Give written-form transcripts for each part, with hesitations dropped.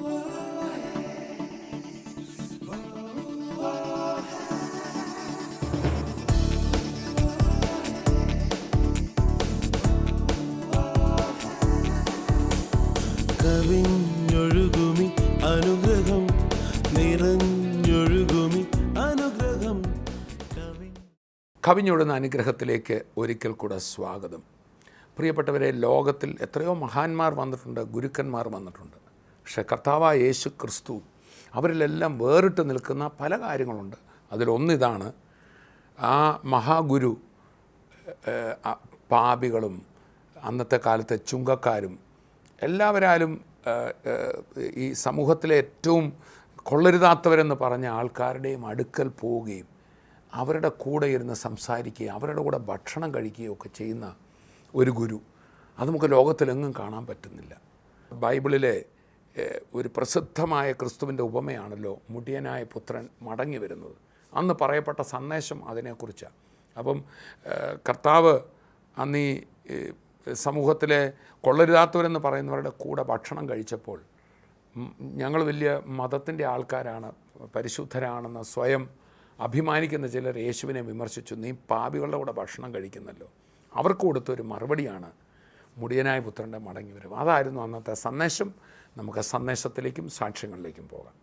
കവിഞ്ഞൊഴുകുമി അനുഗ്രഹം, നിറഞ്ഞൊഴുകുമി അനുഗ്രഹം. കവിഞ്ഞൊഴുന്ന അനുഗ്രഹത്തിലേക്ക് ഒരിക്കൽ കൂടെ സ്വാഗതം. പ്രിയപ്പെട്ടവരെ, ലോകത്തിൽ എത്രയോ മഹാന്മാർ വന്നിട്ടുണ്ട്, ഗുരുക്കന്മാർ വന്നിട്ടുണ്ട്. പക്ഷേ കർത്താവായ യേശു ക്രിസ്തു അവരിലെല്ലാം വേറിട്ട് നിൽക്കുന്ന പല കാര്യങ്ങളുണ്ട്. അതിലൊന്നിതാണ്, ആ മഹാഗുരു പാപികളും അന്നത്തെ കാലത്തെ ചുങ്കക്കാരും എല്ലാവരാലും ഈ സമൂഹത്തിലെ ഏറ്റവും കൊള്ളരുതാത്തവരെന്ന് പറഞ്ഞ ആൾക്കാരുടെയും അടുക്കൽ പോവുകയും അവരുടെ കൂടെ ഇരുന്ന് സംസാരിക്കുകയും അവരുടെ കൂടെ ഭക്ഷണം കഴിക്കുകയും ഒക്കെ ചെയ്യുന്ന ഒരു ഗുരു. അത് നമുക്ക് ലോകത്തിലെങ്ങും കാണാൻ പറ്റുന്നില്ല. ബൈബിളിലെ ഒരു പ്രസിദ്ധമായ ക്രിസ്തുവിൻ്റെ ഉപമയാണല്ലോ മുടിയനായ പുത്രൻ മടങ്ങി വരുന്നത്. അന്ന് പറയപ്പെട്ട സന്ദേശം അതിനെക്കുറിച്ചാണ്. അപ്പം കർത്താവ് അന്ന് ഈ സമൂഹത്തിലെ കൊള്ളരുതാത്തവരെന്ന് പറയുന്നവരുടെ കൂടെ ഭക്ഷണം കഴിച്ചപ്പോൾ, ഞങ്ങൾ വലിയ മതത്തിൻ്റെ ആൾക്കാരാണ്, പരിശുദ്ധരാണെന്ന് സ്വയം അഭിമാനിക്കുന്ന ചിലർ യേശുവിനെ വിമർശിച്ചു. നീ പാപികളുടെ കൂടെ ഭക്ഷണം കഴിക്കുന്നല്ലോ. അവർക്ക് കൊടുത്തൊരു മറുപടിയാണ് മുടിയനായ പുത്രൻ്റെ മടങ്ങി വരും. അതായിരുന്നു അന്നത്തെ സന്ദേശം. നമുക്ക് സന്ദേശത്തിലേക്കും സാക്ഷ്യങ്ങളിലേക്കും പോകാം.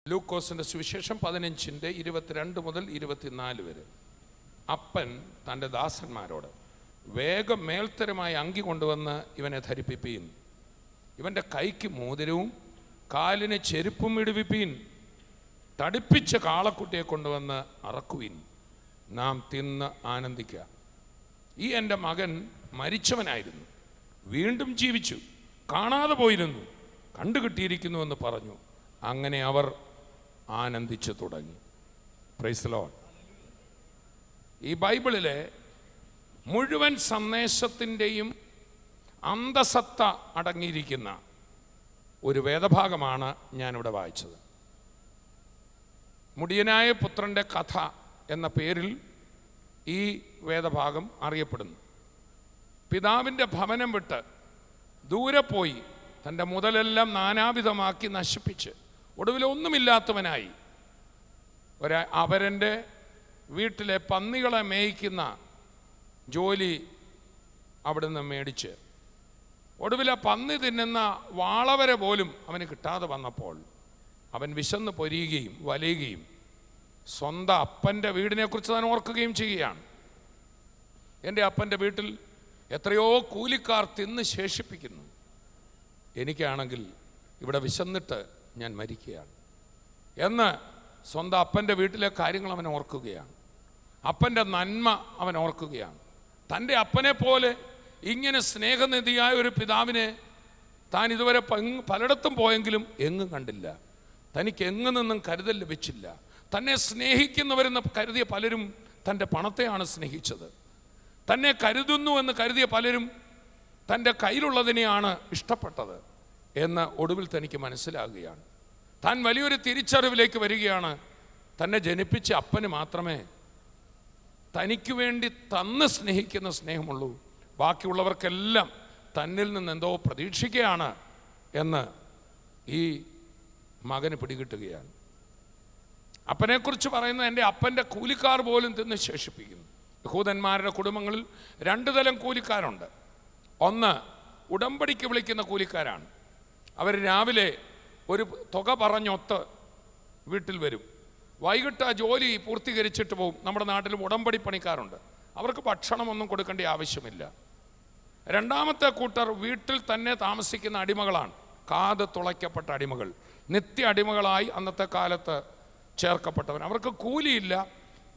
ലൂക്കോസിൻ്റെ സുവിശേഷം 15:22 മുതൽ 24 വരെ. അപ്പൻ തൻ്റെ ദാസന്മാരോട്, വേഗം മേൽത്തരമായ അങ്കി കൊണ്ടുവന്ന് ഇവനെ ധരിപ്പിപ്പീൻ, ഇവൻ്റെ കൈക്ക് മോതിരവും കാലിന് ചെരുപ്പും ഇടുവിപ്പീൻ, തടിപ്പിച്ച കാളക്കുട്ടിയെ കൊണ്ടുവന്ന് അറക്കുവിൻ, നാം തിന്ന് ആനന്ദിക്കുക. ഈ എൻ്റെ മകൻ മരിച്ചവനായിരുന്നു, വീണ്ടും ജീവിച്ചു, കാണാതെ പോയിരുന്നു, കണ്ടുകിട്ടിയിരിക്കുന്നുവെന്ന് പറഞ്ഞു. അങ്ങനെ അവർ ആനന്ദിച്ചു തുടങ്ങി. Praise the Lord. ഈ ബൈബിളിലെ മുഴുവൻ സന്ദേശത്തിൻ്റെയും അന്തസത്ത അടങ്ങിയിരിക്കുന്ന ഒരു വേദഭാഗമാണ് ഞാനിവിടെ വായിച്ചത്. മുടിയനായ പുത്രൻ്റെ കഥ എന്ന പേരിൽ ഈ വേദഭാഗം അറിയപ്പെടുന്നു. പിതാവിൻ്റെ ഭവനം വിട്ട് ദൂരെ പോയി തൻ്റെ മുതലെല്ലാം നാനാവിധമാക്കി നശിപ്പിച്ച് ഒടുവിൽ ഒന്നുമില്ലാത്തവനായി അവരൻ്റെ വീട്ടിലെ പന്നികളെ മേയ്ക്കുന്ന ജോലി അവിടുന്ന് മേടിച്ച് ഒടുവിൽ പന്നി തിന്നുന്ന വാളവരെ പോലും അവന് കിട്ടാതെ വന്നപ്പോൾ അവൻ വിശന്ന് പൊരിയുകയും വലയുകയും സ്വന്തം അപ്പൻ്റെ വീടിനെക്കുറിച്ച് താൻ ഓർക്കുകയും ചെയ്യുകയാണ്. എൻ്റെ അപ്പൻ്റെ വീട്ടിൽ എത്രയോ കൂലിക്കാർ തിന്ന് ശേഷിപ്പിക്കുന്നു, എനിക്കാണെങ്കിൽ ഇവിടെ വിശന്നിട്ട് ഞാൻ മരിക്കുകയാണ് എന്ന് സ്വന്തം അപ്പൻ്റെ വീട്ടിലെ കാര്യങ്ങൾ അവൻ ഓർക്കുകയാണ്. അപ്പൻ്റെ നന്മ അവൻ ഓർക്കുകയാണ്. തൻ്റെ അപ്പനെ പോലെ ഇങ്ങനെ സ്നേഹനിധിയായ ഒരു പിതാവിനെ താൻ ഇതുവരെ പലയിടത്തും പോയെങ്കിലും എങ്ങും കണ്ടില്ല. തനിക്ക് എങ്ങു നിന്നും കരുതൽ ലഭിച്ചില്ല. തന്നെ സ്നേഹിക്കുന്നവരെന്ന് കരുതിയ പലരും തൻ്റെ പണത്തെയാണ് സ്നേഹിച്ചത്. തന്നെ കരുതുന്നു എന്ന് കരുതിയ പലരും തൻ്റെ കയ്യിലുള്ളതിനെയാണ് ഇഷ്ടപ്പെട്ടത് എന്ന് ഒടുവിൽ തനിക്ക് മനസ്സിലാകുകയാണ്. താൻ വലിയൊരു തിരിച്ചറിവിലേക്ക് വരികയാണ്. തന്നെ ജനിപ്പിച്ച അപ്പന് മാത്രമേ തനിക്ക് വേണ്ടി തന്ന് സ്നേഹിക്കുന്ന സ്നേഹമുള്ളൂ, ബാക്കിയുള്ളവർക്കെല്ലാം തന്നിൽ നിന്ന് എന്തോ പ്രതീക്ഷിക്കുകയാണ് എന്ന് ഈ മകന് പിടികിട്ടുകയാണ്. അപ്പനെക്കുറിച്ച് പറയുന്നത്, എൻ്റെ അപ്പൻ്റെ കൂലിക്കാർ പോലും തിന്ന് ശേഷിപ്പിക്കുന്നു. യഹൂദന്മാരുടെ കുടുംബങ്ങളിൽ 2 തരം കൂലിക്കാരുണ്ട്. ഒന്ന്, ഉടമ്പടിക്ക് വിളിക്കുന്ന കൂലിക്കാരാണ്. അവർ രാവിലെ ഒരു തുക പറഞ്ഞൊത്ത് വീട്ടിൽ വരും, വൈകിട്ട് ആ ജോലി പൂർത്തീകരിച്ചിട്ട് പോകും. നമ്മുടെ നാട്ടിലും ഉടമ്പടി പണിക്കാരുണ്ട്. അവർക്ക് ഭക്ഷണമൊന്നും കൊടുക്കേണ്ട ആവശ്യമില്ല. രണ്ടാമത്തെ കൂട്ടർ വീട്ടിൽ തന്നെ താമസിക്കുന്ന അടിമകളാണ്, കാത് തുളയ്ക്കപ്പെട്ട അടിമകൾ, നിത്യ അടിമകളായി അന്നത്തെ കാലത്ത് ചേർക്കപ്പെട്ടവൻ. അവർക്ക് കൂലിയില്ല,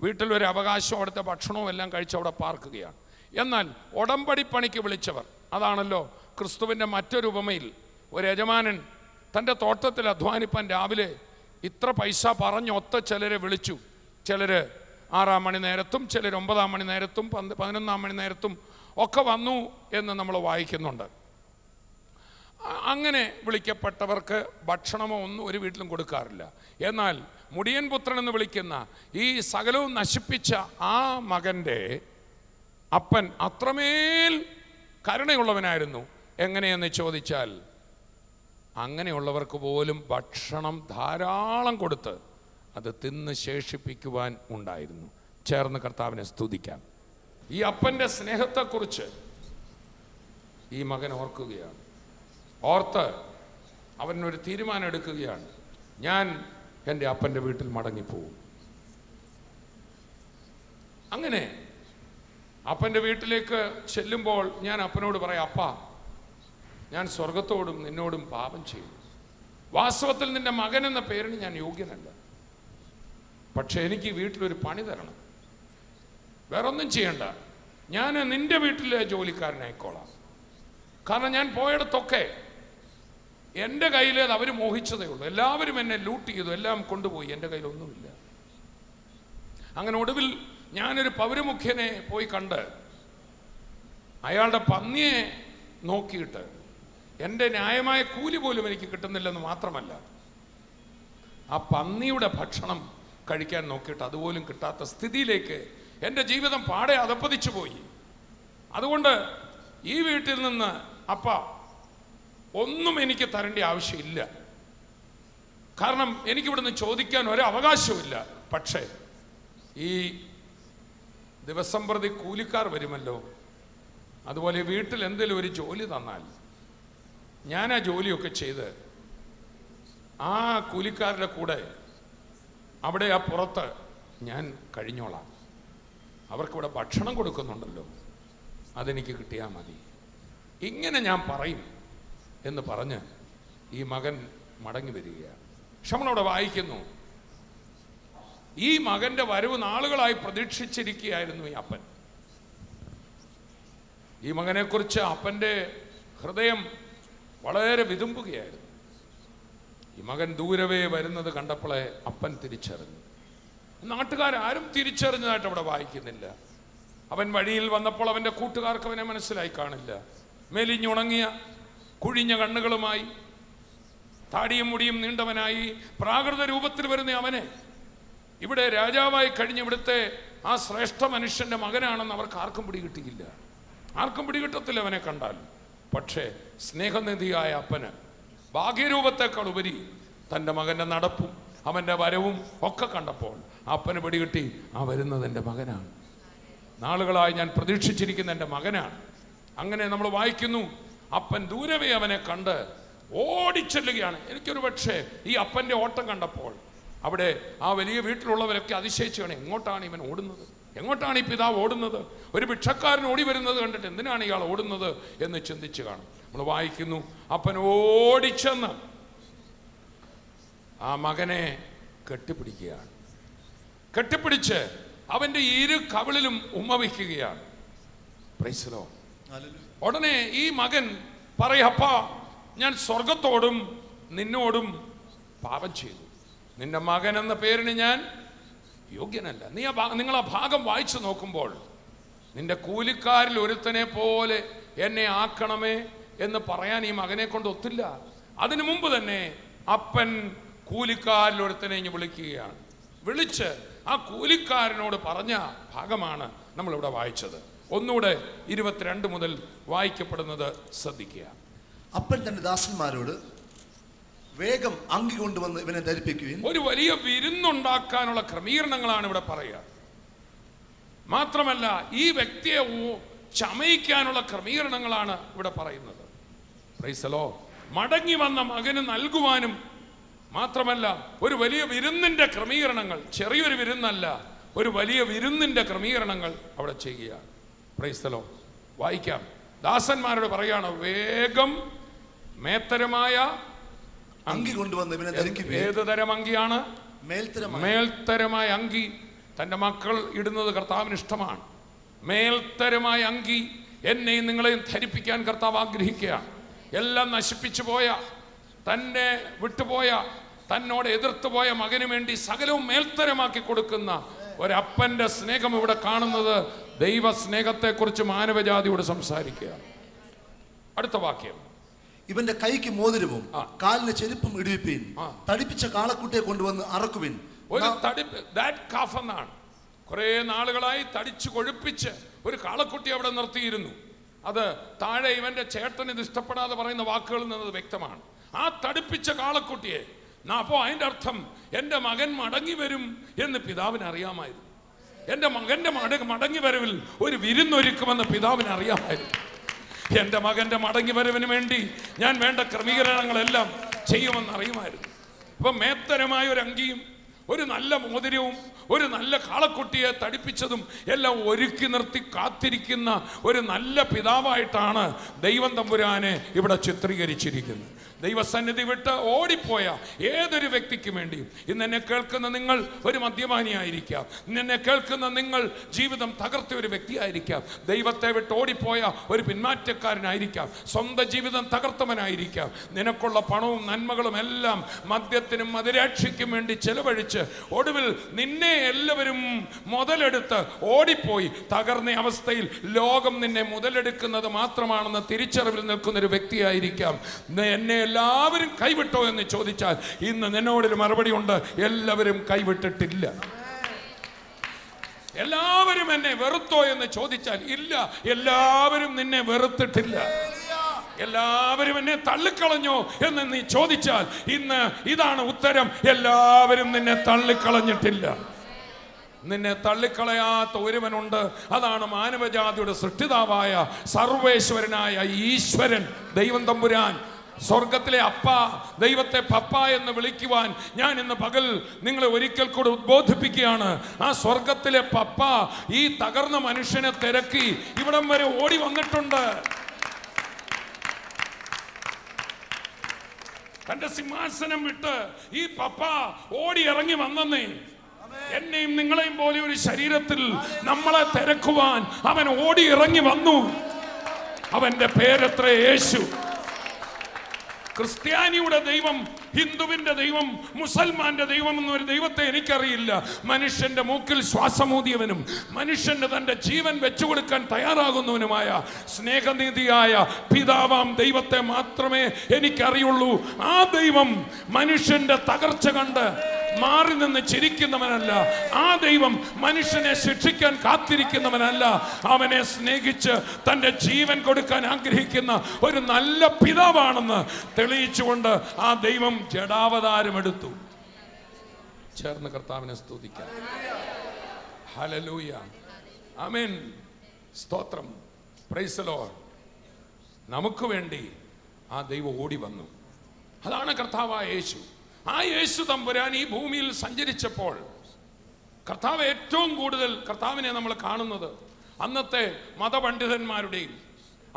വീട്ടിൽ ഒരു അവകാശം, അവിടുത്തെ ഭക്ഷണവും എല്ലാം കഴിച്ച് അവിടെ പാർക്കുകയാണ്. എന്നാൽ ഉടമ്പടി പണിക്ക് വിളിച്ചവർ, അതാണല്ലോ ക്രിസ്തുവിൻ്റെ മറ്റൊരു ഉപമയിൽ ഒരു യജമാനൻ തൻ്റെ തോട്ടത്തിൽ അധ്വാനിപ്പാൻ രാവിലെ ഇത്ര പൈസ പറഞ്ഞൊത്ത ചിലരെ വിളിച്ചു. ചിലർ 6 മണി നേരത്തും, ചിലർ 9 മണി നേരത്തും, 11 മണി നേരത്തും ഒക്കെ വന്നു എന്ന് നമ്മൾ വായിക്കുന്നുണ്ട്. അങ്ങനെ വിളിക്കപ്പെട്ടവർക്ക് ഭക്ഷണമോ ഒന്നും ഒരു വീട്ടിലും കൊടുക്കാറില്ല. എന്നാൽ മുടിയൻ പുത്രൻ എന്ന് വിളിക്കുന്ന ഈ സകലവും നശിപ്പിച്ച ആ മകൻ്റെ അപ്പൻ അത്രമേൽ കരുണയുള്ളവനായിരുന്നു. എങ്ങനെയെന്ന് ചോദിച്ചാൽ അങ്ങനെയുള്ളവർക്ക് പോലും ഭക്ഷണം ധാരാളം കൊടുത്ത് അത് തിന്ന് ശേഷിപ്പിക്കുവാൻ ഉണ്ടായിരുന്നു. ചേർന്ന് കർത്താവിനെ സ്തുതിക്കാം. ഈ അപ്പൻ്റെ സ്നേഹത്തെക്കുറിച്ച് ഈ മകൻ ഓർക്കുകയാണ്. ഓർത്ത് അവനൊരു തീരുമാനം എടുക്കുകയാണ്, ഞാൻ എൻ്റെ അപ്പൻ്റെ വീട്ടിൽ മടങ്ങിപ്പോവും. അങ്ങനെ അപ്പൻ്റെ വീട്ടിലേക്ക് ചെല്ലുമ്പോൾ ഞാൻ അപ്പനോട് പറയാം, അപ്പാ, ഞാൻ സ്വർഗത്തോടും നിന്നോടും പാപം ചെയ്തു. വാസ്തവത്തിൽ നിന്റെ മകൻ എന്ന പേരിന് ഞാൻ യോഗ്യനല്ല. പക്ഷെ എനിക്ക് വീട്ടിലൊരു പണി തരണം. വേറൊന്നും ചെയ്യണ്ട, ഞാൻ നിന്റെ വീട്ടിലെ ജോലിക്കാരനായിക്കോളാം. കാരണം ഞാൻ പോയിടത്തൊക്കെ എൻ്റെ കയ്യിലേത് അവർ മോഹിച്ചതേ ഉള്ളൂ. എല്ലാവരും എന്നെ ലൂട്ട് ചെയ്തു, എല്ലാം കൊണ്ടുപോയി, എൻ്റെ കയ്യിലൊന്നുമില്ല. അങ്ങനെ ഒടുവിൽ ഞാനൊരു പൗരമുഖ്യനെ പോയി കണ്ട് അയാളുടെ പന്നിയെ നോക്കിയിട്ട് എൻ്റെ ന്യായമായ കൂലി പോലും എനിക്ക് കിട്ടുന്നില്ലെന്ന് മാത്രമല്ല, ആ പന്നിയുടെ ഭക്ഷണം കഴിക്കാൻ നോക്കിയിട്ട് അതുപോലും കിട്ടാത്ത സ്ഥിതിയിലേക്ക് എൻ്റെ ജീവിതം പാടെ അധപ്പതിച്ചു പോയി. അതുകൊണ്ട് ഈ വീട്ടിൽ നിന്ന് അപ്പ ഒന്നും എനിക്ക് തരേണ്ട ആവശ്യമില്ല. കാരണം എനിക്കിവിടുന്ന് ചോദിക്കാൻ ഒരു അവകാശവുമില്ല. പക്ഷേ ഈ ദിവസം പ്രതി കൂലിക്കാർ വരുമല്ലോ, അതുപോലെ വീട്ടിൽ എന്തെങ്കിലും ഒരു ജോലി തന്നാൽ ഞാൻ ആ ജോലിയൊക്കെ ചെയ്ത് ആ കൂലിക്കാരുടെ കൂടെ അവിടെ ആ പുറത്ത് ഞാൻ കഴിഞ്ഞോളാം. അവർക്കിവിടെ ഭക്ഷണം കൊടുക്കുന്നുണ്ടല്ലോ, അതെനിക്ക് കിട്ടിയാൽ മതി. ഇങ്ങനെ ഞാൻ പറയും എന്ന് പറഞ്ഞ് ഈ മകൻ മടങ്ങി വരികയാണ്. നമ്മളവിടെ വായിക്കുന്നു, ഈ മകന്റെ വരവ് നാളുകളായി പ്രതീക്ഷിച്ചിരിക്കുകയായിരുന്നു ഈ അപ്പൻ. ഈ മകനെക്കുറിച്ച് അപ്പൻ്റെ ഹൃദയം വളരെ വിതുമ്പുകയായിരുന്നു. ഈ മകൻ ദൂരവേ വരുന്നത് കണ്ടപ്പോഴേ അപ്പൻ തിരിച്ചറിഞ്ഞു. നാട്ടുകാരും തിരിച്ചറിഞ്ഞതായിട്ട് അവിടെ വായിക്കുന്നില്ല. അവൻ വഴിയിൽ വന്നപ്പോൾ അവൻ്റെ കൂട്ടുകാർക്ക് അവനെ മനസ്സിലായി കാണില്ല. മെലിഞ്ഞുണങ്ങിയ കുഴിഞ്ഞ കണ്ണുകളുമായി, താടിയും മുടിയും നീണ്ടവനായി, പ്രാകൃത രൂപത്തിൽ വരുന്ന അവനെ ഇവിടെ രാജാവായി കഴിഞ്ഞ് ഇവിടുത്തെ ആ ശ്രേഷ്ഠ മനുഷ്യൻ്റെ മകനാണെന്ന് അവർക്ക് ആർക്കും പിടികിട്ടിയില്ല. ആർക്കും പിടികിട്ടത്തില്ല അവനെ കണ്ടാൽ. പക്ഷേ സ്നേഹനിധിയായ അപ്പന് ഭാഗ്യരൂപത്തെക്കാൾ ഉപരി തൻ്റെ മകൻ്റെ നടപ്പും അവൻ്റെ വരവും ഒക്കെ കണ്ടപ്പോൾ അപ്പന് പിടികിട്ടി, ആ വരുന്നത് എൻ്റെ മകനാണ്, നാളുകളായി ഞാൻ പ്രതീക്ഷിച്ചിരിക്കുന്ന എൻ്റെ മകനാണ്. അങ്ങനെ നമ്മൾ വായിക്കുന്നു, അപ്പൻ ദൂരവേ അവനെ കണ്ട് ഓടിച്ചെല്ലുകയാണ്. എനിക്കൊരു പക്ഷേ ഈ അപ്പൻ്റെ ഓട്ടം കണ്ടപ്പോൾ അവിടെ ആ വലിയ വീട്ടിലുള്ളവരൊക്കെ അതിശയിച്ചാണ്, എങ്ങോട്ടാണ് ഇവൻ ഓടുന്നത്, എങ്ങോട്ടാണ് ഈ പിതാവ് ഓടുന്നത്, ഒരു ഭിക്ഷക്കാരൻ ഓടി വരുന്നത് കണ്ടിട്ട് എന്തിനാണ് ഇയാൾ ഓടുന്നത് എന്ന് ചിന്തിച്ച് കാണും. നമ്മൾ വായിക്കുന്നു, അപ്പൻ ഓടിച്ചെന്ന് ആ മകനെ കെട്ടിപ്പിടിക്കുകയാണ്. കെട്ടിപ്പിടിച്ച് അവൻ്റെ ഇരു കവിളിലും ഉമ്മ വയ്ക്കുകയാണ്. Praise the Lord. ഉടനെ ഈ മകൻ പറയും, അപ്പാ, ഞാൻ സ്വർഗത്തോടും നിന്നോടും പാപം ചെയ്തു, നിന്റെ മകൻ എന്ന പേരിന് ഞാൻ യോഗ്യനല്ല. നിങ്ങൾ ആ ഭാഗം വായിച്ചു നോക്കുമ്പോൾ നിന്റെ കൂലിക്കാരിൽ ഒരുത്തനെ പോലെ എന്നെ ആക്കണമേ എന്ന് പറയാൻ ഈ മകനെ കൊണ്ട് ഒത്തില്ല. അതിനു മുമ്പ് തന്നെ അപ്പൻ കൂലിക്കാരിൽ ഒരുത്തനെ ഇങ്ങ് വിളിക്കുകയാണ്. വിളിച്ച് ആ കൂലിക്കാരനോട് പറഞ്ഞ ഭാഗമാണ് നമ്മളിവിടെ വായിച്ചത്. ഒന്നുകൂടെ 22 മുതൽ വായിക്കപ്പെടുന്നത് ശ്രദ്ധിക്കുക. അപ്പൻ തന്റെ ദാസന്മാരോട്, വേഗം അങ്കി കൊണ്ടുവന്ന് ഇവനെ ധരിപ്പിക്കുകയും. ഒരു വലിയ വിരുന്നുണ്ടാക്കാനുള്ള ക്രമീകരണങ്ങളാണ് ഇവിടെ പറയുക. മാത്രമല്ല ഈ വ്യക്തിയെ ചമയിക്കാനുള്ള ക്രമീകരണങ്ങളാണ് ഇവിടെ പറയുന്നത്. Praise the Lord. മടങ്ങി വന്ന മകന് നൽകുവാനും മാത്രമല്ല ഒരു വലിയ വിരുന്നിന്റെ ക്രമീകരണങ്ങൾ, ചെറിയൊരു വിരുന്നല്ല, ഒരു വലിയ വിരുന്നിന്റെ ക്രമീകരണങ്ങൾ അവിടെ ചെയ്യുക. Praise the Lord. വായിക്കാം. ദാസന്മാരോട് പറയാണ്, വേഗം മേത്തരമായ അങ്കി കൊണ്ടുവന്ന് ഇവനെ ധരിപ്പിക്കുകയും. ഏത് തരം അങ്കിയാണ്? മേൽത്തരമായ അങ്കി. തൻ്റെ മക്കൾ ഇടുന്നത് കർത്താവിന് ഇഷ്ടമാണ്. മേൽത്തരമായ അങ്കി എന്നെയും നിങ്ങളെയും ധരിപ്പിക്കാൻ കർത്താവ് ആഗ്രഹിക്കുകയാണ്. എല്ലാം നശിപ്പിച്ചു പോയ, തന്നെ വിട്ടുപോയ, തന്നോട് എതിർത്തു പോയ മകന് വേണ്ടി സകലവും മേൽത്തരമാക്കി കൊടുക്കുന്ന ഒരപ്പൻ്റെ സ്നേഹം ഇവിടെ കാണുന്നത്. ദൈവ സ്നേഹത്തെക്കുറിച്ച് മാനവജാതിയോട് സംസാരിക്കുക. അടുത്ത വാക്യം, ഇവന്റെ കൈക്ക് മോതിരവും കാലിന് ചെരുപ്പും ഇടിവിപ്പീൻ, തടിപ്പിച്ച കാളക്കുട്ടിയെ കൊണ്ടുവന്ന് അറക്കുവിൻ, ഒരു ദാറ്റ് കാഫ് എന്നാണ്. കുറെ നാളുകളായി തടിച്ചു കൊഴുപ്പിച്ച് ഒരു കാളക്കുട്ടി അവിടെ നിർത്തിയിരുന്നു. അത് താഴെ ഇവന്റെ ചേട്ടന് ഇത് ഇഷ്ടപ്പെടാതെ പറയുന്ന വാക്കുകളിൽ നിന്നത് വ്യക്തമാണ്. ആ തടിപ്പിച്ച കാളക്കുട്ടിയെ അപ്പോൾ അതിൻ്റെ അർത്ഥം എൻ്റെ മകൻ മടങ്ങി വരും എന്ന് പിതാവിന് അറിയാമായിരുന്നു. എൻ്റെ മകൻ്റെ മടങ്ങി വരവിൽ ഒരു വിരുന്നൊരുക്കുമെന്ന് പിതാവിന് അറിയാമായിരുന്നു. എൻ്റെ മകൻ്റെ മടങ്ങി വരവിന് വേണ്ടി ഞാൻ വേണ്ട ക്രമീകരണങ്ങളെല്ലാം ചെയ്യുമെന്ന് അറിയുമായിരുന്നു. അപ്പം മേത്തരമായ ഒരു അങ്കിയും ഒരു നല്ല മോതിരവും ഒരു നല്ല കാളക്കുട്ടിയെ തടിപ്പിച്ചതും എല്ലാം ഒരുക്കി നിർത്തി കാത്തിരിക്കുന്ന ഒരു നല്ല പിതാവായിട്ടാണ് ദൈവം തമ്പുരാനെ ഇവിടെ ചിത്രീകരിച്ചിരിക്കുന്നത്. ദൈവസന്നിധി വിട്ട് ഓടിപ്പോയ ഏതൊരു വ്യക്തിക്ക് വേണ്ടിയും, ഇന്ന് എന്നെ കേൾക്കുന്ന നിങ്ങൾ ഒരു മദ്യപാനിയായിരിക്കാം, ഇന്നെന്നെ കേൾക്കുന്ന നിങ്ങൾ ജീവിതം തകർത്ത ഒരു വ്യക്തിയായിരിക്കാം, ദൈവത്തെ വിട്ട് ഓടിപ്പോയ ഒരു പിന്മാറ്റക്കാരനായിരിക്കാം, സ്വന്തം ജീവിതം തകർത്തവനായിരിക്കാം. നിനക്കുള്ള പണവും നന്മകളും എല്ലാം മദ്യത്തിനും മദിരാക്ഷിക്കും വേണ്ടി ചെലവഴിച്ച് ഒടുവിൽ നിന്നെ എല്ലാവരും മുതലെടുത്ത് ഓടിപ്പോയി തകർന്ന അവസ്ഥയിൽ ലോകം നിന്നെ മുതലെടുക്കുന്നത് മാത്രമാണെന്ന് തിരിച്ചറിവിൽ നിൽക്കുന്ന ഒരു വ്യക്തിയായിരിക്കാം. എന്നെ എല്ലാവരും കൈവിട്ടോ എന്ന് ചോദിച്ചാൽ ഇന്ന് നിന്നോടൊരു മറുപടി ഉണ്ട്, എല്ലാവരും കൈവിട്ടിട്ടില്ല. എല്ലാവരും എന്നെ വെറുത്തോ എന്ന് ചോദിച്ചാൽ ഇല്ല, എല്ലാവരും നിന്നെ വെറുത്തിട്ടില്ല. എല്ലാവരും എന്നെ തള്ളിക്കളഞ്ഞോ എന്ന് നീ ചോദിച്ചാൽ ഇന്ന് ഇതാണ് ഉത്തരം, എല്ലാവരും നിന്നെ തള്ളിക്കളഞ്ഞിട്ടില്ല. നിന്നെ തള്ളിക്കളയാത്ത ഒരുവനുണ്ട്, അതാണ് മാനവജാതിയുടെ സൃഷ്ടിതാവായ സർവേശ്വരനായ ഈശ്വരൻ ദൈവം തമ്പുരാൻ. സ്വർഗത്തിലെ അപ്പ, ദൈവത്തെ പപ്പ എന്ന് വിളിക്കുവാൻ ഞാൻ ഇന്ന് പകൽ നിങ്ങളെ ഒരിക്കൽ കൂടെ ഉദ്ബോധിപ്പിക്കുകയാണ്. ആ സ്വർഗത്തിലെ പപ്പ ഈ തകർന്ന മനുഷ്യനെ തിരക്കി ഇവിടം വരെ ഓടി വന്നിട്ടുണ്ട്. തന്റെ സിംഹാസനം വിട്ട് ഈ പപ്പ ഓടി ഇറങ്ങി വന്നേ. എന്നെയും നിങ്ങളെയും പോലെ ഒരു ശരീരത്തിൽ നമ്മളെ തിരക്കുവാൻ അവൻ ഓടി ഇറങ്ങി വന്നു. അവന്റെ പേരെത്ര? യേശു. ക്രിസ്ത്യാനിയുടെ ദൈവം, ഹിന്ദുവിന്റെ ദൈവം, മുസൽമാന്റെ ദൈവം എന്നൊരു ദൈവത്തെ എനിക്കറിയില്ല. മനുഷ്യന്റെ മൂക്കിൽ ശ്വാസമൂതിയവനും മനുഷ്യന്റെ തന്റെ ജീവൻ വെച്ചുകൊടുക്കാൻ തയ്യാറാകുന്നവനുമായ സ്നേഹനീതിയായ പിതാവാം ദൈവത്തെ മാത്രമേ എനിക്കറിയുള്ളൂ. ആ ദൈവം മനുഷ്യന്റെ തകർച്ച കണ്ട് മാറി നിന്ന് ചിരിക്കുന്നവനല്ല. ആ ദൈവം മനുഷ്യനെ ശിക്ഷിക്കാൻ കാത്തിരിക്കുന്നവനല്ല. അവനെ സ്നേഹിച്ച് തൻ്റെ ജീവൻ കൊടുക്കാൻ ആഗ്രഹിക്കുന്ന ഒരു നല്ല പിതാവാണെന്ന് തെളിയിച്ചുകൊണ്ട് ആ ദൈവം ജഡാവതാരമെടുത്തു. ചേർന്ന് കർത്താവിനെ സ്തുതിക്കാം. ഹല്ലേലൂയ, ആമേൻ, സ്തോത്രം, പ്രൈസ് ദി ലോർഡ്. നമുക്ക് വേണ്ടി ആ ദൈവം ഓടി വന്നു. അതാണ് കർത്താവായ യേശു. ആ യേശു തമ്പുരാൻ ഈ ഭൂമിയിൽ സഞ്ചരിച്ചപ്പോൾ കർത്താവ് ഏറ്റവും കൂടുതൽ കർത്താവിനെ നമ്മൾ കാണുന്നത് അന്നത്തെ മതപണ്ഡിതന്മാരുടെയും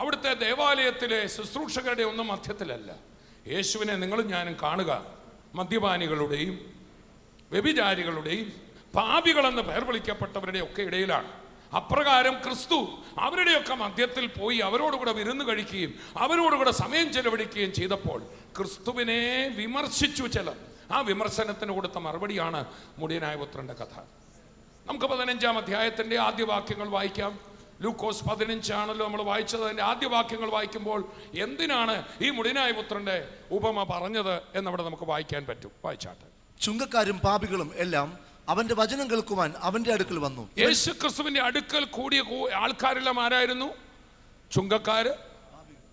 അവിടുത്തെ ദേവാലയത്തിലെ ശുശ്രൂഷകരുടെ ഒന്നും മധ്യത്തിലല്ല. യേശുവിനെ നിങ്ങളും ഞാനും കാണുക മദ്യപാനികളുടെയും വ്യഭിചാരികളുടെയും പാപികളെന്ന് പേർ വിളിക്കപ്പെട്ടവരുടെ ഒക്കെ ഇടയിലാണ്. അപ്രകാരം ക്രിസ്തു അവരുടെയൊക്കെ മധ്യത്തിൽ പോയി അവരോടുകൂടെ വിരുന്ന് കഴിക്കുകയും അവരോടുകൂടെ സമയം ചെലവഴിക്കുകയും ചെയ്തപ്പോൾ ക്രിസ്തുവിനെ വിമർശിച്ചു ചിലർ. ആ വിമർശനത്തിന് കൊടുത്ത മറുപടിയാണ് മുടിയനായ പുത്രന്റെ കഥ. നമുക്ക് 15-ാം അധ്യായത്തിന്റെ ആദ്യ വാക്യങ്ങൾ വായിക്കാം. ലൂക്കോസ് 15 നമ്മൾ വായിച്ചത്. അതിൻ്റെ ആദ്യ വാക്യങ്ങൾ വായിക്കുമ്പോൾ എന്തിനാണ് ഈ മുടിയനായ പുത്രന്റെ ഉപമ പറഞ്ഞത് എന്നവിടെ നമുക്ക് വായിക്കാൻ പറ്റും. വായിച്ചാട്ടെ. ചുങ്കക്കാരും പാപികളും എല്ലാം അവന്റെ വചനം കേൾക്കുവാൻ അവന്റെ അടുക്കൽ വന്നു. യേശു ക്രിസ്തുവിന്റെ അടുക്കൽ കൂടിയ ആൾക്കാരെല്ലാം ആരായിരുന്നു? ചുങ്കക്കാര്.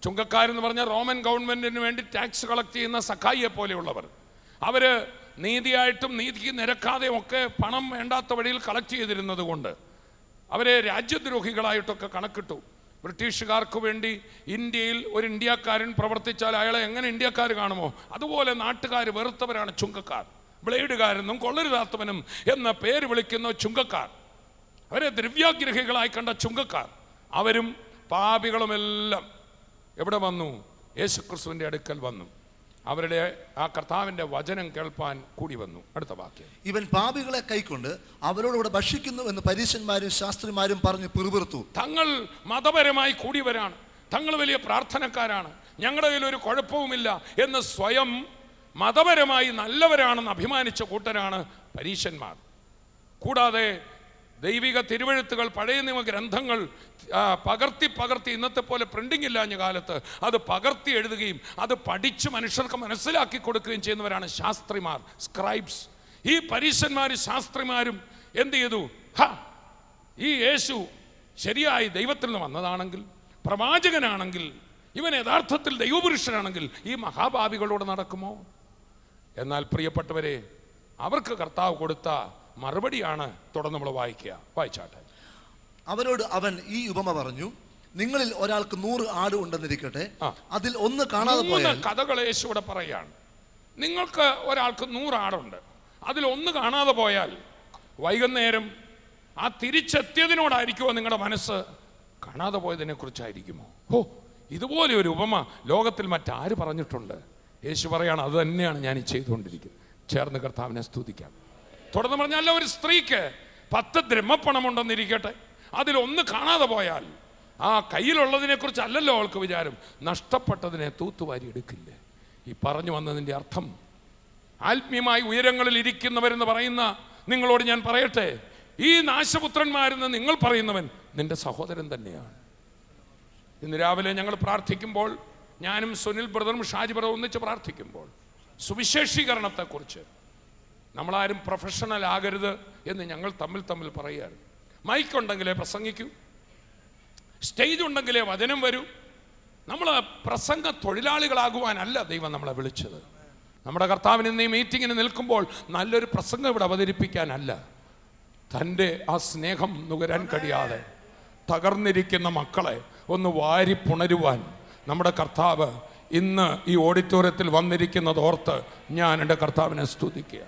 ചുങ്കക്കാരെന്ന് പറഞ്ഞാൽ റോമൻ ഗവൺമെന്റിന് വേണ്ടി ടാക്സ് കളക്ട് ചെയ്യുന്ന സഖായിയെ പോലെയുള്ളവർ. അവര് നീതിയായിട്ടും നീതിക്ക് നിരക്കാതെയും ഒക്കെ പണം വേണ്ടാത്ത വഴിയിൽ കളക്ട് ചെയ്തിരുന്നത് കൊണ്ട് അവരെ രാജ്യദ്രോഹികളായിട്ടൊക്കെ കണക്കിട്ടു. ബ്രിട്ടീഷുകാർക്ക് വേണ്ടി ഇന്ത്യയിൽ ഒരു ഇന്ത്യക്കാരൻ പ്രവർത്തിച്ചാൽ അയാളെ എങ്ങനെ ഇന്ത്യക്കാർ കാണുമോ അതുപോലെ നാട്ടുകാർ വെറുത്തവരാണ് ചുങ്കക്കാർ. ബ്ലേഡുകാരെന്നും കൊള്ളരുതാത്തവനും എന്ന പേര് വിളിക്കുന്ന ചുങ്കക്കാർ, അവരെ ദ്രവ്യാഗ്രഹികളായി കണ്ട ചുങ്കക്കാർ, അവരും പാപികളുമെല്ലാം എവിടെ വന്നു? യേശുക്രിസ്തുവിന്റെ അടുക്കൽ വന്നു. അവരുടെ ആ കർത്താവിന്റെ വചനം കേൾപ്പാൻ കൂടി വന്നു. അടുത്ത വാക്യം. ഇവൻ പാപികളെ കൈക്കൊണ്ട് അവരോടുകൂടെ ഭക്ഷിക്കുന്നു എന്ന് പരീശന്മാരും ശാസ്ത്രിമാരും പറഞ്ഞ് പിറുപിറുത്തു. തങ്ങൾ മതപരമായി കൂടിയവരാണ്, തങ്ങൾ വലിയ പ്രാർത്ഥനക്കാരാണ്, ഞങ്ങളുടെ കയ്യിൽ ഒരു കുഴപ്പവുമില്ല എന്ന് സ്വയം മതപരമായി നല്ലവരാണെന്ന് അഭിമാനിച്ച കൂട്ടരാണ് പരീശന്മാർ. കൂടാതെ ദൈവിക തിരുവെഴുത്തുകൾ, പഴയ നിയമ ഗ്രന്ഥങ്ങൾ പകർത്തി ഇന്നത്തെ പോലെ പ്രിന്റിംഗ് ഇല്ലാഞ്ഞ കാലത്ത് അത് പകർത്തി എഴുതുകയും അത് പഠിച്ച് മനുഷ്യർക്ക് മനസ്സിലാക്കി കൊടുക്കുകയും ചെയ്യുന്നവരാണ് ശാസ്ത്രിമാർ, സ്ക്രൈബ്സ്. ഈ പരീശന്മാരും ശാസ്ത്രിമാരും എന്ത് ചെയ്തു? ഈ യേശു ശരിയായി ദൈവത്തിൽ നിന്ന് വന്നതാണെങ്കിൽ, പ്രവാചകനാണെങ്കിൽ, ഇവൻ യഥാർത്ഥത്തിൽ ദൈവപുരുഷനാണെങ്കിൽ ഈ മഹാഭാവികളോട് നടക്കുമോ? എന്നാൽ പ്രിയപ്പെട്ടവരെ, അവർക്ക് കർത്താവ് കൊടുത്ത മറുപടിയാണ് തുടർന്ന് നമ്മൾ വായിച്ചാട്ടെ. അവരോട് അവൻ ഈ ഉപമ പറഞ്ഞു, നിങ്ങളിൽ ഒരാൾക്ക് 100 ആട് ഉണ്ടെന്നിരിക്കട്ടെ, അതിൽ ഒന്ന് കാണാതെ പോയാൽ. കഥകൾ യേശുവിടെ പറയാണ്, നിങ്ങൾക്ക് ഒരാൾക്ക് 100 ആടുണ്ട്, അതിൽ ഒന്ന് കാണാതെ പോയാൽ വൈകുന്നേരം ആ തിരിച്ചെത്തിയതിനോടായിരിക്കുമോ നിങ്ങളുടെ മനസ്സ്? കാണാതെ പോയതിനെ കുറിച്ചായിരിക്കുമോ? ഇതുപോലെ ഒരു ഉപമ ലോകത്തിൽ മറ്റാര് പറഞ്ഞിട്ടുണ്ട്? യേശു പറയാണ്, അത് തന്നെയാണ് ഞാൻ ഈ ചെയ്തുകൊണ്ടിരിക്കുന്നത്. ചേർന്ന് കർത്താവിനെ സ്തുതിക്കാം. തുടർന്ന് പറഞ്ഞാൽ, ഒരു സ്ത്രീക്ക് 10 ദ്രഹ്മപ്പണമുണ്ടെന്നിരിക്കട്ടെ, അതിലൊന്ന് കാണാതെ പോയാൽ ആ കയ്യിലുള്ളതിനെ കുറിച്ച് അല്ലല്ലോ അവൾക്ക് വിചാരം, നഷ്ടപ്പെട്ടതിനെ തൂത്തുവാരി എടുക്കില്ലേ? ഈ പറഞ്ഞു വന്നതിൻ്റെ അർത്ഥം, ആത്മീയമായി ഉയരങ്ങളിൽ ഇരിക്കുന്നവരെന്ന് പറയുന്ന നിങ്ങളോട് ഞാൻ പറയട്ടെ, ഈ നാശപുത്രന്മാരെന്ന് നിങ്ങൾ പറയുന്നവൻ നിന്റെ സഹോദരൻ തന്നെയാണ്. ഇന്ന് രാവിലെ ഞങ്ങൾ പ്രാർത്ഥിക്കുമ്പോൾ, ഞാനും സുനിൽ ബ്രദറും ഷാജി ബ്രദറും ഒന്നിച്ച് പ്രാർത്ഥിക്കുമ്പോൾ, സുവിശേഷീകരണത്തെക്കുറിച്ച് നമ്മളാരും പ്രൊഫഷണൽ ആകരുത് എന്ന് ഞങ്ങൾ തമ്മിൽ പറയുകയാണ്. മൈക്കുണ്ടെങ്കിലേ പ്രസംഗിക്കൂ, സ്റ്റേജ് ഉണ്ടെങ്കിലേ വചനം വരൂ. നമ്മൾ പ്രസംഗ തൊഴിലാളികളാകുവാനല്ല ദൈവം നമ്മളെ വിളിച്ചത്. നമ്മുടെ കർത്താവിന് ഇന്ന് ഈ മീറ്റിങ്ങിന് നിൽക്കുമ്പോൾ നല്ലൊരു പ്രസംഗം ഇവിടെ അവതരിപ്പിക്കാനല്ല, തൻ്റെ ആ സ്നേഹം നുകരാൻ കഴിയാതെ തകർന്നിരിക്കുന്ന മക്കളെ ഒന്ന് വാരി പുണരുവാൻ നമ്മുടെ കർത്താവ് ഇന്ന് ഈ ഓഡിറ്റോറിയത്തിൽ വന്നിരിക്കുന്നത് ഓർത്ത് ഞാൻ എൻ്റെ കർത്താവിനെ സ്തുതിക്കുക.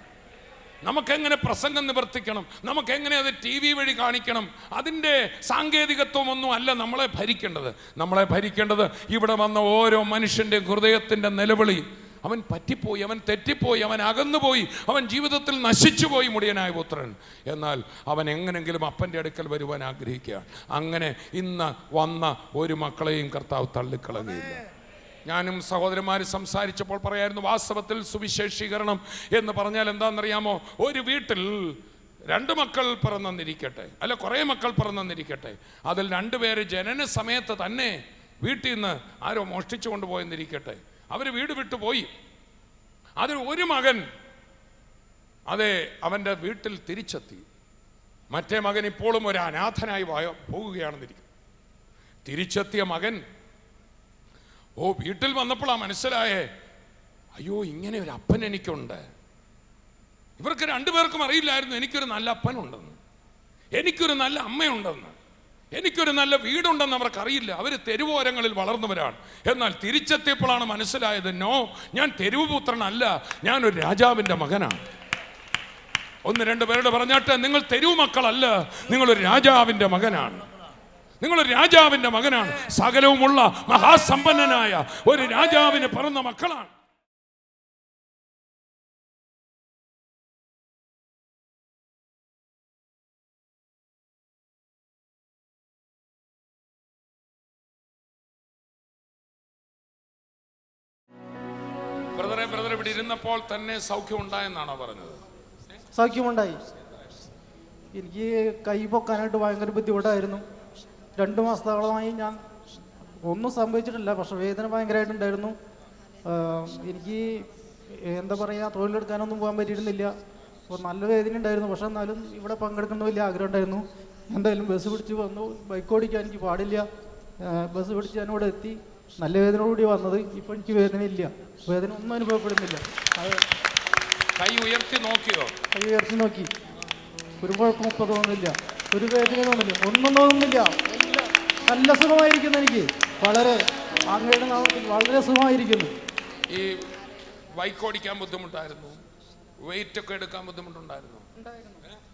നമുക്കെങ്ങനെ പ്രസംഗം നിവർത്തിക്കണം, നമുക്കെങ്ങനെ അത് TV വഴി കാണിക്കണം, അതിൻ്റെ സാങ്കേതികത്വമൊന്നും അല്ല നമ്മളെ ഭരിക്കേണ്ടത്. നമ്മളെ ഭരിക്കേണ്ടത് ഇവിടെ വന്ന ഓരോ മനുഷ്യൻ്റെ ഹൃദയത്തിൻ്റെ നിലവിളി. അവൻ പറ്റിപ്പോയി, അവൻ തെറ്റിപ്പോയി, അവൻ അകന്നുപോയി, അവൻ ജീവിതത്തിൽ നശിച്ചുപോയി മുടിയനായ പുത്രൻ. എന്നാൽ അവൻ എങ്ങനെങ്കിലും അപ്പൻ്റെ അടുക്കൽ വരുവാൻ ആഗ്രഹിക്കുകയാണ്. അങ്ങനെ ഇന്ന് വന്ന ഒരു മക്കളെയും കർത്താവ് തള്ളിക്കളയുകയില്ല. ഞാനും സഹോദരന്മാർ സംസാരിച്ചപ്പോൾ പറയായിരുന്നു, വാസ്തവത്തിൽ സുവിശേഷീകരണം എന്ന് പറഞ്ഞാൽ എന്താണെന്നറിയാമോ? ഒരു വീട്ടിൽ 2 മക്കൾ പിറന്നെന്നിരിക്കട്ടെ, അല്ല കുറേ മക്കൾ പിറന്നെന്നിരിക്കട്ടെ, അതിൽ 2 പേര് ജനന സമയത്ത് തന്നെ വീട്ടിൽ നിന്ന് ആരോ മോഷ്ടിച്ചു കൊണ്ടുപോയെന്നിരിക്കട്ടെ, അവർ വീട് വിട്ടു പോയി. അതിൽ ഒരു മകൻ അവൻ്റെ വീട്ടിൽ തിരിച്ചെത്തി, മറ്റേ മകൻ ഇപ്പോഴും ഒരു അനാഥനായി പോകുകയാണെന്നിരിക്കും. തിരിച്ചെത്തിയ മകൻ വീട്ടിൽ വന്നപ്പോഴാണ് മനസ്സിലായേ, അയ്യോ ഇങ്ങനെ ഒരു അപ്പൻ എനിക്കുണ്ട്. ഇവർക്ക് 2 പേർക്കും അറിയില്ലായിരുന്നു എനിക്കൊരു നല്ല അപ്പനുണ്ടെന്ന്, എനിക്കൊരു നല്ല അമ്മയുണ്ടെന്ന്, എനിക്കൊരു നല്ല വീടുണ്ടെന്ന് അവർക്കറിയില്ല. അവർ തെരുവോരങ്ങളിൽ വളർന്നവരാണ്. എന്നാൽ തിരിച്ചെത്തിയപ്പോഴാണ് മനസ്സിലായത്, ഞാൻ തെരുവ് പുത്രനല്ല, ഞാനൊരു രാജാവിൻ്റെ മകനാണ്. 1-2 പേരോട് പറഞ്ഞാട്ടെ, നിങ്ങൾ തെരുവ് മക്കളല്ല, നിങ്ങളൊരു രാജാവിൻ്റെ മകനാണ്. നിങ്ങളൊരു രാജാവിൻ്റെ മകനാണ്. സകലവുമുള്ള മഹാസമ്പന്നനായ ഒരു രാജാവിന് പിറന്ന മക്കളാണ്. ബ്രദറെ ഇവിടെ ഇരുന്നപ്പോൾ തന്നെ സൗഖ്യം ഉണ്ടായെന്നാണോ പറഞ്ഞത്? സൗഖ്യമുണ്ടായി. എനിക്ക് കൈ പൊക്കാനായിട്ട് ഭയങ്കര ബുദ്ധിമുട്ടായിരുന്നു. 2 മാസത്തോളമായി ഞാൻ ഒന്നും സംഭവിച്ചിട്ടില്ല, പക്ഷെ വേദന ഭയങ്കരമായിട്ടുണ്ടായിരുന്നു. എനിക്ക് എന്താ പറയുക, തൊഴിലെടുക്കാനൊന്നും പോകാൻ പറ്റിയിരുന്നില്ല. അപ്പോൾ നല്ല വേദന ഉണ്ടായിരുന്നു. പക്ഷെ എന്നാലും ഇവിടെ പങ്കെടുക്കുന്ന വലിയ ആഗ്രഹം ഉണ്ടായിരുന്നു. എന്തായാലും ബസ് പിടിച്ച് വന്നു. ബൈക്ക് ഓടിക്കാൻ എനിക്ക് പാടില്ല. ബസ് പിടിച്ച് ഞാൻ ഇവിടെ എത്തി. നല്ല വേദനയോടുകൂടി വന്നത്. ഇപ്പോൾ എനിക്ക് വേദനയില്ല, വേദന ഒന്നും അനുഭവപ്പെടുന്നില്ല. കൈ ഉയർത്തി നോക്കിയോ? കൈ ഉയർത്തി നോക്കി, ഒരു കുഴപ്പം ഇപ്പോൾ തോന്നുന്നില്ല, ഒരു വേദന തോന്നില്ല, ഒന്നും തോന്നുന്നില്ല. നല്ല സുഖമായിരിക്കുന്നു. എനിക്ക് വളരെ അങ്ങയുടെ നാമത്തിൽ വളരെ സുഖമായിരിക്കുന്നു. ഈ ബൈക്ക് ഓടിക്കാൻ ബുദ്ധിമുട്ടായിരുന്നു, വെയിറ്റ് ഒക്കെ എടുക്കാൻ ബുദ്ധിമുട്ടുണ്ടായിരുന്നു.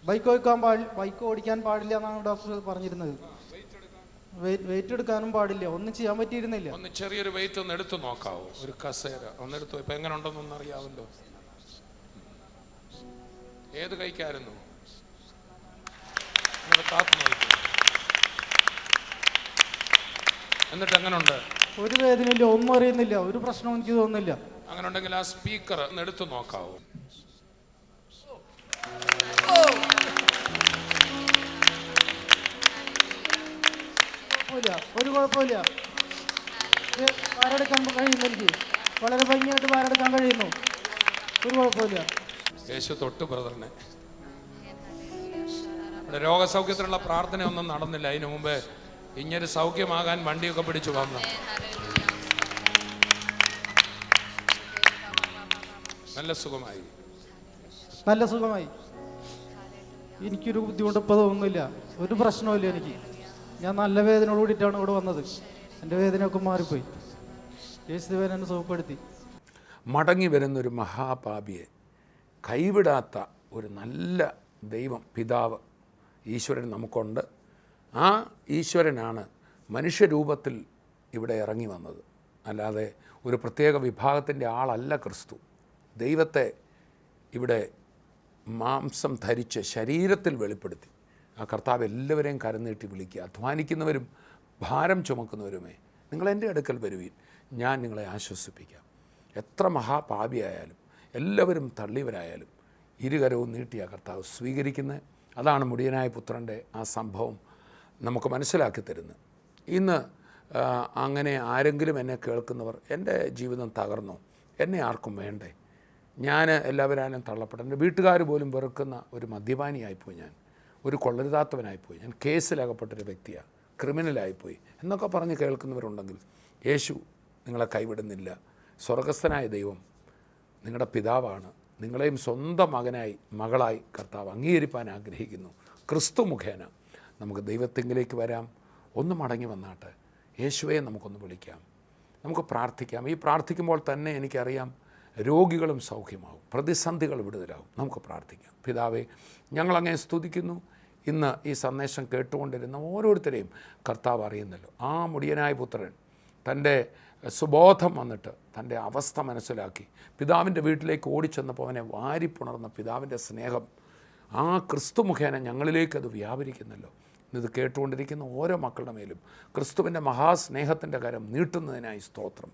ബൈക്ക് ഓടിക്കാൻ പാടില്ല എന്നാണ് ഡോക്ടർ പറഞ്ഞിരുന്നത്. വെയിറ്റ് എടുക്കാനും പാടില്ല, ഒന്നും ചെയ്യാൻ പറ്റിയിരുന്നില്ല. ഒന്ന് ചെറിയൊരു വെയിറ്റ് ഒന്ന് എടുത്തു നോക്കാവോ? ഒരു കസേര ഒന്ന് എടുത്തു. ഇപ്പൊ എങ്ങനെ ഉണ്ടെന്നൊന്നും അറിയാമല്ലോ. ഏത് കൈക്കായിരുന്നു? എന്നിട്ട് എങ്ങനെ ഉണ്ട്? ഒരു വേദനയില്ല, ഒന്നും അറിയുന്നില്ല, ഒരു പ്രശ്നവും എനിക്ക് തോന്നുന്നില്ല. അങ്ങനെ ഉണ്ടെങ്കിൽ ആ സ്പീക്കർ ഒന്ന് എടുത്തു നോക്കാവോ? ഒരു കുഴപ്പമില്ല. വാരെടുക്കാൻ കഴിയുന്നു. എനിക്ക് വളരെ ഭംഗിയായിട്ട് വാരെടുക്കാൻ കഴിയുന്നു. ഒരു കുഴപ്പമില്ല. യേശു തൊട്ട് ബ്രദറിനെ. ഇവിടെ രോഗസൗഖ്യത്തിനുള്ള പ്രാർത്ഥനയൊന്നും നടന്നില്ല. അതിനു മുമ്പ് ഇങ്ങനെ സൗഖ്യമാകാൻ വണ്ടിയൊക്കെ പിടിച്ചു വന്നു. നല്ല സുഖമായി. എനിക്കൊരു ബുദ്ധിമുട്ട് ഇപ്പോൾ തോന്നുന്നില്ല, ഒരു പ്രശ്നമില്ല എനിക്ക്. ഞാൻ നല്ല വേദനയോട് കൂടിയിട്ടാണ് ഇവിടെ വന്നത്. എൻ്റെ വേദനയൊക്കെ മാറിപ്പോയി. യേശുദേവൻ എന്നെ സുഖപ്പെടുത്തി. മടങ്ങി വരുന്നൊരു മഹാപാപിയെ കൈവിടാത്ത ഒരു നല്ല ദൈവം പിതാവ് ഈശ്വരൻ നമുക്കുണ്ട്. ആ ഈശ്വരനാണ് മനുഷ്യരൂപത്തിൽ ഇവിടെ ഇറങ്ങി വന്നത്. അല്ലാതെ ഒരു പ്രത്യേക വിഭാഗത്തിൻ്റെ ആളല്ല ക്രിസ്തു. ദൈവത്തെ ഇവിടെ മാംസം ധരിച്ച് ശരീരത്തിൽ വെളിപ്പെടുത്തി. ആ കർത്താവ് എല്ലാവരെയും കരനീട്ടി വിളിക്കുക. അധ്വാനിക്കുന്നവരും ഭാരം ചുമക്കുന്നവരുമേ, നിങ്ങളെൻ്റെ അടുക്കൽ വരുവീൻ, ഞാൻ നിങ്ങളെ ആശ്വസിപ്പിക്കാം. എത്ര മഹാപാപിയായാലും എല്ലാവരും തള്ളിയവരായാലും ഇരുകരവും നീട്ടിയ കർത്താവ് സ്വീകരിക്കുന്നത്. അതാണ് മുടിയനായ പുത്രൻ്റെ ആ സംഭവം നമുക്ക് മനസ്സിലാക്കി തരുന്നത്. ഇന്ന് അങ്ങനെ ആരെങ്കിലും എന്നെ കേൾക്കുന്നവർ, എൻ്റെ ജീവിതം തകർന്നോ, എന്നെ ആർക്കും വേണ്ടേ, ഞാൻ എല്ലാവരും തള്ളപ്പെട്ടു, എൻ്റെ വീട്ടുകാർ പോലും വെറുക്കുന്ന ഒരു മദ്യപാനിയായിപ്പോയി, ഞാൻ ഒരു കൊള്ളരുതാത്തവനായിപ്പോയി, ഞാൻ കേസിലകപ്പെട്ടൊരു വ്യക്തിയാണ്, ക്രിമിനലായിപ്പോയി എന്നൊക്കെ പറഞ്ഞ് കേൾക്കുന്നവരുണ്ടെങ്കിൽ യേശു നിങ്ങളെ കൈവിടുന്നില്ല. സ്വർഗസ്ഥനായ ദൈവം നിങ്ങളുടെ പിതാവാണ്. നിങ്ങളെയും സ്വന്തം മകനായി മകളായി കർത്താവ് അംഗീകരിപ്പാൻ ആഗ്രഹിക്കുന്നു. ക്രിസ്തു മുഖേന നമുക്ക് ദൈവത്തിങ്കിലേക്ക് വരാം. ഒന്ന് മടങ്ങി വന്നാട്ടെ. യേശുവെ നമുക്കൊന്ന് വിളിക്കാം, നമുക്ക് പ്രാർത്ഥിക്കാം. ഈ പ്രാർത്ഥിക്കുമ്പോൾ തന്നെ എനിക്കറിയാം രോഗികളും സൗഖ്യമാവും, പ്രതിസന്ധികൾ വിടുതലാവും. നമുക്ക് പ്രാർത്ഥിക്കാം. പിതാവേ, ഞങ്ങളങ്ങനെ സ്തുതിക്കുന്നു. ഇന്ന് ഈ സന്ദേശം കേട്ടുകൊണ്ടിരുന്ന ഓരോരുത്തരെയും കർത്താവ് അറിയുന്നല്ലോ. ആ മുടിയനായ പുത്രൻ തൻ്റെ സുബോധം വന്നിട്ട് തൻ്റെ അവസ്ഥ മനസ്സിലാക്കി പിതാവിൻ്റെ വീട്ടിലേക്ക് ഓടിച്ചെന്നപ്പോൾ അവനെ വാരിപ്പുണർന്ന പിതാവിൻ്റെ സ്നേഹം ആ ക്രിസ്തു മുഖേന ഞങ്ങളിലേക്ക് അത് വ്യാപരിക്കുന്നല്ലോ. ഇത് കേട്ടുകൊണ്ടിരിക്കുന്ന ഓരോ മക്കളുടെ മേലും ക്രിസ്തുവിൻ്റെ മഹാസ്നേഹത്തിൻ്റെ കരം നീട്ടുന്നതിനായി സ്തോത്രം.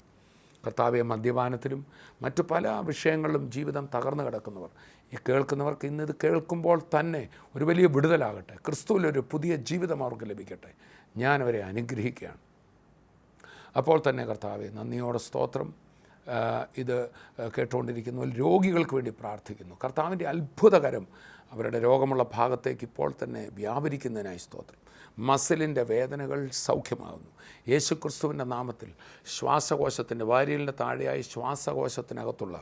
കർത്താവെ, മദ്യപാനത്തിലും മറ്റു പല വിഷയങ്ങളിലും ജീവിതം തകർന്നു കിടക്കുന്നവർ, ഈ കേൾക്കുന്നവർക്ക് ഇന്നിത് കേൾക്കുമ്പോൾ തന്നെ ഒരു വലിയ വിടുതലാകട്ടെ. ക്രിസ്തുവിലൊരു പുതിയ ജീവിതം അവർക്ക് ലഭിക്കട്ടെ. ഞാനവരെ അനുഗ്രഹിക്കുകയാണ്. അപ്പോൾ തന്നെ കർത്താവെ, നന്ദിയോടെ സ്തോത്രം. ഇത് കേട്ടുകൊണ്ടിരിക്കുന്ന രോഗികൾക്ക് വേണ്ടി പ്രാർത്ഥിക്കുന്നു. കർത്താവിൻ്റെ അത്ഭുതകരം അവരുടെ രോഗമുള്ള ഭാഗത്തേക്ക് ഇപ്പോൾ തന്നെ വ്യാപരിക്കുന്നതിനായി സ്തോത്രം. മസിലിൻ്റെ വേദനകൾ സൗഖ്യമാകുന്നു യേശുക്രിസ്തുവിൻ്റെ നാമത്തിൽ. ശ്വാസകോശത്തിൻ്റെ വാരിയലിൻ്റെ താഴെയായി ശ്വാസകോശത്തിനകത്തുള്ള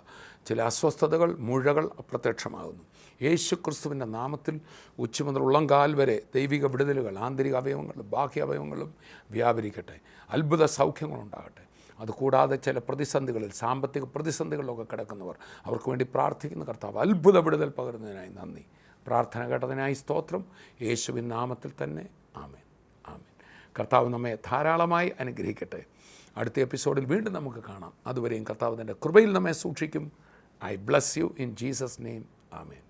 ചില അസ്വസ്ഥതകൾ, മുഴകൾ അപ്രത്യക്ഷമാകുന്നു യേശുക്രിസ്തുവിൻ്റെ നാമത്തിൽ. ഉച്ച മുതൽ ഉള്ളംകാൽ വരെ ദൈവിക വിടുതലുകൾ ആന്തരിക അവയവങ്ങളും ബാഹ്യ അവയവങ്ങളും വ്യാപരിക്കട്ടെ. അത്ഭുത സൗഖ്യങ്ങളുണ്ടാകട്ടെ. അതുകൂടാതെ ചില പ്രതിസന്ധികളിൽ, സാമ്പത്തിക പ്രതിസന്ധികളിലൊക്കെ കിടക്കുന്നവർ, അവർക്ക് വേണ്ടി പ്രാർത്ഥിക്കുന്ന കർത്താവ് അത്ഭുത വിടുതൽ പകരുന്നതിനായി നന്ദി. പ്രാർത്ഥന കേട്ടതിനായി സ്തോത്രം. യേശുവിൻ നാമത്തിൽ തന്നെ ആമേൻ, ആമേൻ. കർത്താവ് നമ്മെ ധാരാളമായി അനുഗ്രഹിക്കട്ടെ. അടുത്ത എപ്പിസോഡിൽ വീണ്ടും നമുക്ക് കാണാം. അതുവരെയും കർത്താവ് തൻ്റെ കൃപയിൽ നമ്മെ സൂക്ഷിക്കും. I bless you in Jesus name. Amen.